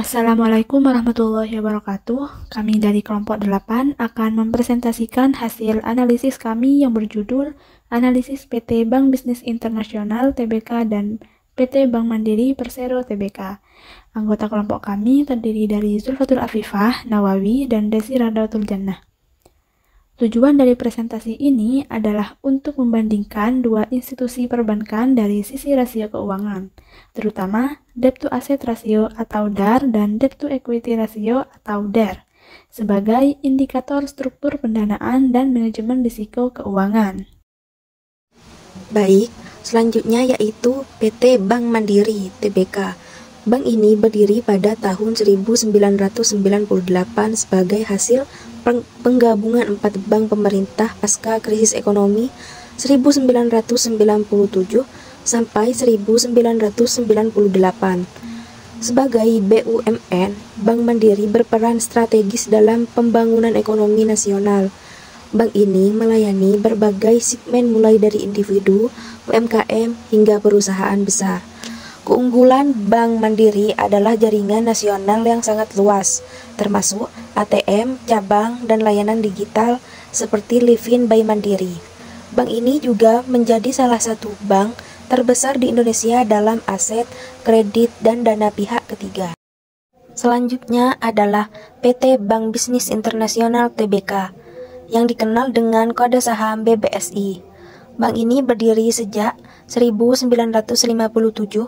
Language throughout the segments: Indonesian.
Assalamualaikum warahmatullahi wabarakatuh. Kami dari kelompok 8 akan mempresentasikan hasil analisis kami yang berjudul Analisis PT Bank Bisnis Internasional Tbk dan PT Bank Mandiri Persero Tbk. Anggota kelompok kami terdiri dari Zulfatul Afifah, Nawawi, dan Desi Radautul Jannah. Tujuan dari presentasi ini adalah untuk membandingkan dua institusi perbankan dari sisi rasio keuangan, terutama debt to asset ratio atau DAR dan debt to equity ratio atau DER, sebagai indikator struktur pendanaan dan manajemen risiko keuangan. Baik, selanjutnya yaitu PT Bank Mandiri Tbk. Bank ini berdiri pada tahun 1998 sebagai hasil penggabungan 4 bank pemerintah pasca krisis ekonomi 1997 sampai 1998. Sebagai BUMN, Bank Mandiri berperan strategis dalam pembangunan ekonomi nasional. Bank ini melayani berbagai segmen mulai dari individu, UMKM, hingga perusahaan besar. Keunggulan Bank Mandiri adalah jaringan nasional yang sangat luas, termasuk ATM, cabang, dan layanan digital seperti Livin by Mandiri. Bank ini juga menjadi salah satu bank terbesar di Indonesia dalam aset, kredit, dan dana pihak ketiga. Selanjutnya adalah PT Bank Bisnis Internasional Tbk, yang dikenal dengan kode saham BBSI. Bank ini berdiri sejak 1957,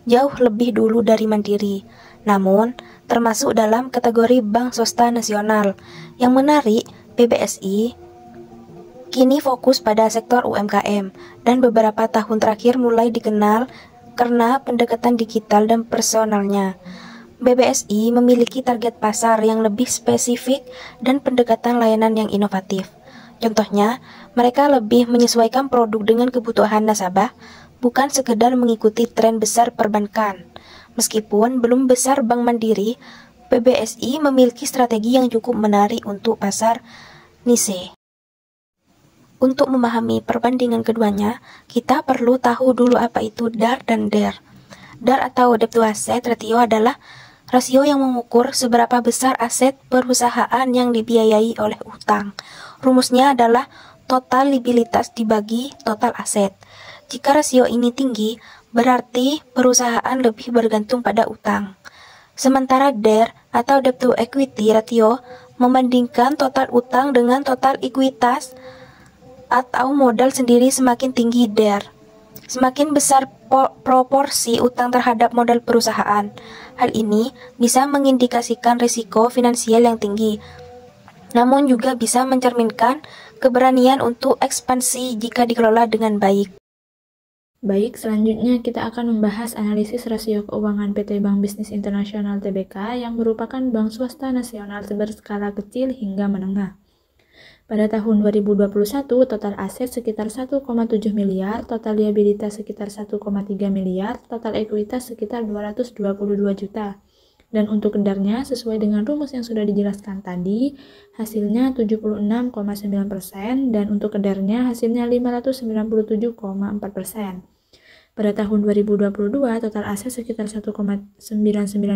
jauh lebih dulu dari Mandiri, namun termasuk dalam kategori bank swasta nasional. Yang menarik, BBSI kini fokus pada sektor UMKM dan beberapa tahun terakhir mulai dikenal karena pendekatan digital dan personalnya. BBSI memiliki target pasar yang lebih spesifik dan pendekatan layanan yang inovatif. Contohnya, mereka lebih menyesuaikan produk dengan kebutuhan nasabah, bukan sekedar mengikuti tren besar perbankan. Meskipun belum besar Bank Mandiri, BBSI memiliki strategi yang cukup menarik untuk pasar niche. Untuk memahami perbandingan keduanya, kita perlu tahu dulu apa itu DAR dan DER. DAR atau debt to asset ratio adalah rasio yang mengukur seberapa besar aset perusahaan yang dibiayai oleh utang. Rumusnya adalah total liabilitas dibagi total aset. Jika rasio ini tinggi, berarti perusahaan lebih bergantung pada utang. Sementara DER atau debt to equity ratio membandingkan total utang dengan total ekuitas atau modal sendiri. Semakin tinggi DER, semakin besar proporsi utang terhadap modal perusahaan. Hal ini bisa mengindikasikan risiko finansial yang tinggi, namun juga bisa mencerminkan keberanian untuk ekspansi jika dikelola dengan baik. Baik, selanjutnya kita akan membahas analisis rasio keuangan PT Bank Bisnis Internasional Tbk yang merupakan bank swasta nasional berskala kecil hingga menengah. Pada tahun 2021, total aset sekitar 1,7 miliar, total liabilitas sekitar 1,3 miliar, total ekuitas sekitar 222 juta. Dan untuk DAR-nya, sesuai dengan rumus yang sudah dijelaskan tadi, hasilnya 76,9% dan untuk DER-nya hasilnya 597,4%. Pada tahun 2022, total aset sekitar 1,99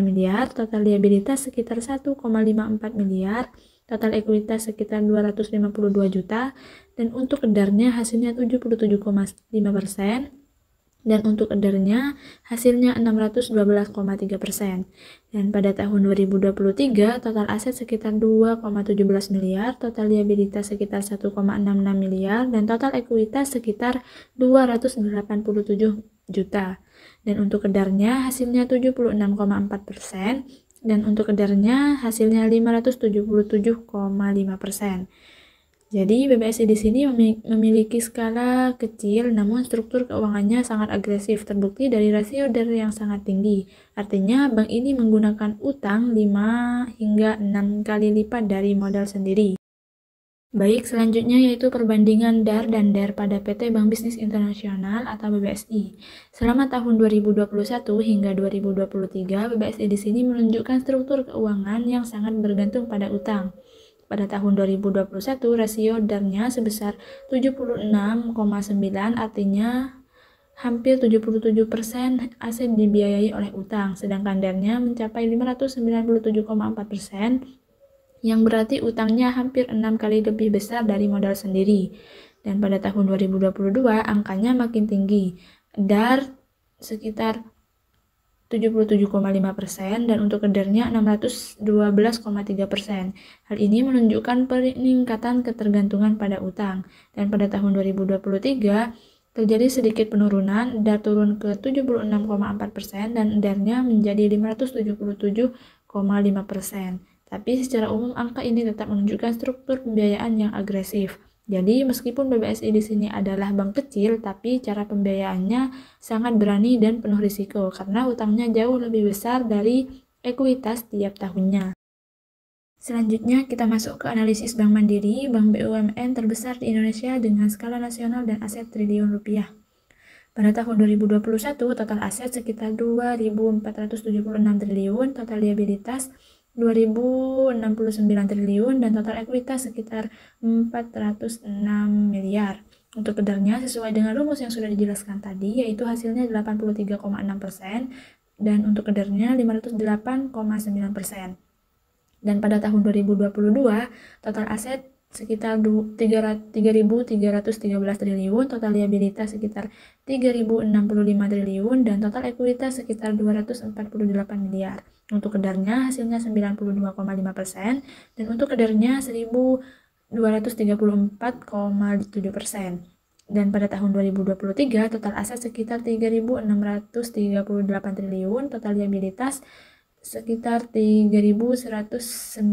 miliar, total liabilitas sekitar 1,54 miliar, total ekuitas sekitar 252 juta, dan untuk DAR-nya hasilnya 77,5%. Dan untuk DER-nya hasilnya 612,3%. Dan pada tahun 2023, total aset sekitar 2,17 miliar, total liabilitas sekitar 1,66 miliar, dan total ekuitas sekitar 287 juta. Dan untuk DAR-nya hasilnya 76,4%, dan untuk DER-nya hasilnya 577,5%. Jadi BBSI di sini memiliki skala kecil namun struktur keuangannya sangat agresif, terbukti dari rasio DER yang sangat tinggi. Artinya bank ini menggunakan utang 5 hingga 6 kali lipat dari modal sendiri. Baik, selanjutnya yaitu perbandingan DAR dan DER pada PT Bank Bisnis Internasional atau BBSI. Selama tahun 2021 hingga 2023, BBSI di sini menunjukkan struktur keuangan yang sangat bergantung pada utang. Pada tahun 2021, rasio DAR-nya sebesar 76,9, artinya hampir 77% aset dibiayai oleh utang, sedangkan DAR-nya mencapai 597,4%, yang berarti utangnya hampir 6 kali lebih besar dari modal sendiri. Dan pada tahun 2022 angkanya makin tinggi, DAR sekitar 77,5% dan untuk DAR-nya 612,3%. Hal ini menunjukkan peningkatan ketergantungan pada utang. Dan pada tahun 2023 terjadi sedikit penurunan, DAR turun ke 76,4% dan DAR-nya menjadi 577,5%. Tapi secara umum angka ini tetap menunjukkan struktur pembiayaan yang agresif. Jadi meskipun BBSI di sini adalah bank kecil, tapi cara pembiayaannya sangat berani dan penuh risiko karena utangnya jauh lebih besar dari ekuitas tiap tahunnya. Selanjutnya kita masuk ke analisis Bank Mandiri, bank BUMN terbesar di Indonesia dengan skala nasional dan aset triliun rupiah. Pada tahun 2021, total aset sekitar 2.476 triliun, total liabilitas 2.069 triliun, dan total ekuitas sekitar 406 miliar. Untuk DAR-nya sesuai dengan rumus yang sudah dijelaskan tadi, yaitu hasilnya 83,6% dan untuk DAR-nya 508,9%. Dan pada tahun 2022, total aset sekitar 3.313 triliun, total liabilitas sekitar 3.065 triliun, dan total ekuitas sekitar 248 miliar. Untuk DAR-nya hasilnya 92,5% dan untuk DAR-nya 1.234,7%. Dan pada tahun 2023, total aset sekitar 3.638 triliun, total liabilitas sekitar 3.195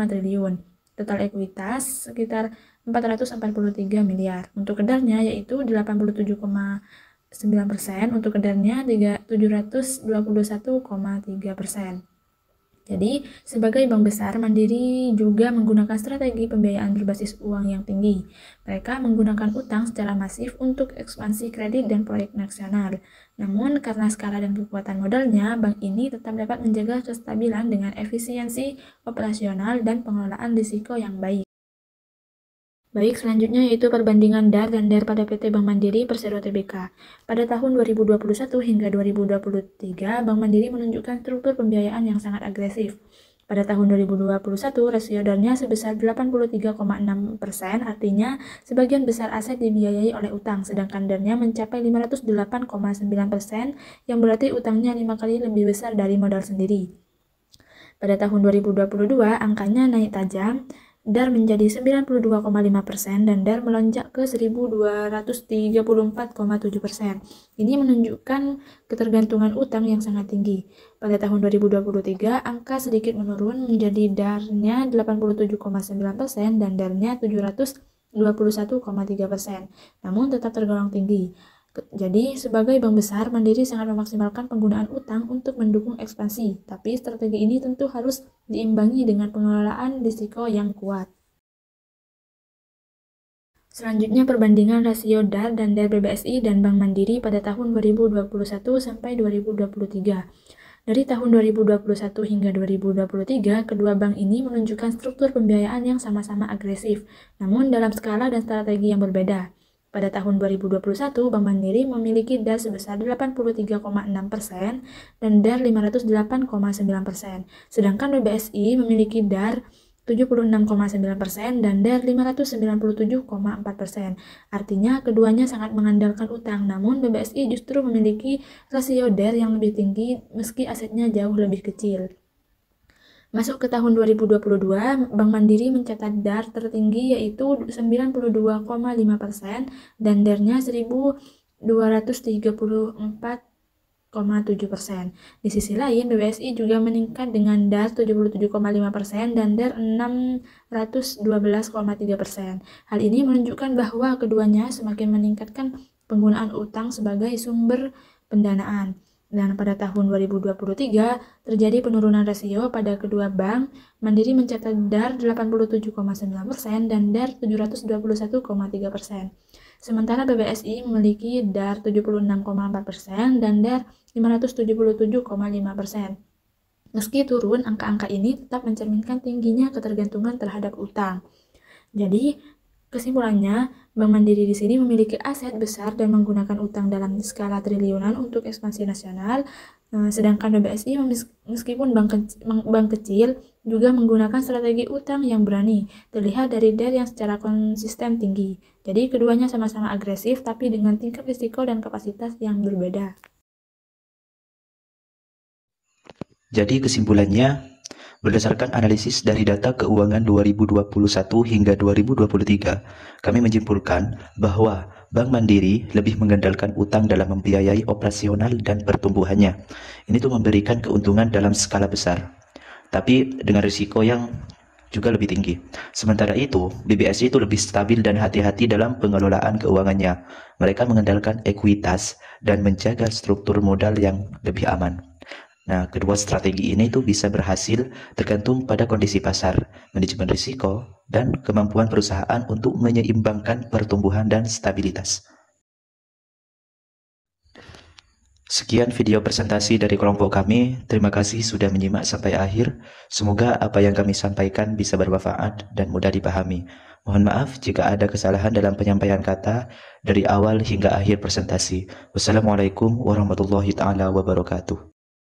triliun, total ekuitas sekitar 443 miliar. Untuk DAR-nya yaitu 87,9%, untuk DAR-nya 721,3%. Jadi, sebagai bank besar, Mandiri juga menggunakan strategi pembiayaan berbasis uang yang tinggi. Mereka menggunakan utang secara masif untuk ekspansi kredit dan proyek nasional. Namun, karena skala dan kekuatan modalnya, bank ini tetap dapat menjaga kestabilan dengan efisiensi operasional dan pengelolaan risiko yang baik. Baik, selanjutnya yaitu perbandingan DAR dan DAR pada PT Bank Mandiri Persero Tbk. Pada tahun 2021 hingga 2023, Bank Mandiri menunjukkan struktur pembiayaan yang sangat agresif. Pada tahun 2021, rasio DAR-nya sebesar 83,6%, artinya sebagian besar aset dibiayai oleh utang, sedangkan DAR-nya mencapai 508,9%, yang berarti utangnya 5 kali lebih besar dari modal sendiri. Pada tahun 2022, angkanya naik tajam, DAR menjadi 92,5% dan DAR melonjak ke 1.234,7%. Ini menunjukkan ketergantungan utang yang sangat tinggi. Pada tahun 2023, angka sedikit menurun menjadi DAR-nya 87,9% dan DAR-nya 721,3%, namun tetap tergolong tinggi. Jadi, sebagai bank besar, Mandiri sangat memaksimalkan penggunaan utang untuk mendukung ekspansi, tapi strategi ini tentu harus diimbangi dengan pengelolaan risiko yang kuat. Selanjutnya, perbandingan rasio DAR dan DAR BBSI dan Bank Mandiri pada tahun 2021 sampai 2023. Dari tahun 2021 hingga 2023, kedua bank ini menunjukkan struktur pembiayaan yang sama-sama agresif, namun dalam skala dan strategi yang berbeda. Pada tahun 2021, Bank Mandiri memiliki DAR sebesar 83,6% dan DAR 508,9%, sedangkan BBSI memiliki DAR 76,9% dan DAR 597,4%. Artinya keduanya sangat mengandalkan utang, namun BBSI justru memiliki rasio DAR yang lebih tinggi meski asetnya jauh lebih kecil. Masuk ke tahun 2022, Bank Mandiri mencatat DAR tertinggi yaitu 92,5% dan DAR-nya 1.234,7%. Di sisi lain, BBSI juga meningkat dengan DAR 77,5% dan DAR 612,3%. Hal ini menunjukkan bahwa keduanya semakin meningkatkan penggunaan utang sebagai sumber pendanaan. Dan pada tahun 2023, terjadi penurunan rasio pada kedua bank. Mandiri mencatat DAR 87,9% dan DAR 721,3%. Sementara BBSI memiliki DAR 76,4% dan DAR 577,5%. Meski turun, angka-angka ini tetap mencerminkan tingginya ketergantungan terhadap utang. Jadi, Kesimpulannya, Bank Mandiri di sini memiliki aset besar dan menggunakan utang dalam skala triliunan untuk ekspansi nasional, sedangkan BBSI meskipun bank kecil juga menggunakan strategi utang yang berani, terlihat dari debt yang secara konsisten tinggi. Jadi keduanya sama-sama agresif tapi dengan tingkat risiko dan kapasitas yang berbeda. Jadi kesimpulannya, berdasarkan analisis dari data keuangan 2021 hingga 2023, kami menyimpulkan bahwa Bank Mandiri lebih mengandalkan utang dalam membiayai operasional dan pertumbuhannya. Ini tuh memberikan keuntungan dalam skala besar, tapi dengan risiko yang juga lebih tinggi. Sementara itu, BBSI itu lebih stabil dan hati-hati dalam pengelolaan keuangannya. Mereka mengandalkan ekuitas dan menjaga struktur modal yang lebih aman. Nah, kedua strategi ini tuh bisa berhasil tergantung pada kondisi pasar, manajemen risiko, dan kemampuan perusahaan untuk menyeimbangkan pertumbuhan dan stabilitas. Sekian video presentasi dari kelompok kami. Terima kasih sudah menyimak sampai akhir. Semoga apa yang kami sampaikan bisa bermanfaat dan mudah dipahami. Mohon maaf jika ada kesalahan dalam penyampaian kata dari awal hingga akhir presentasi. Wassalamualaikum warahmatullahi wabarakatuh.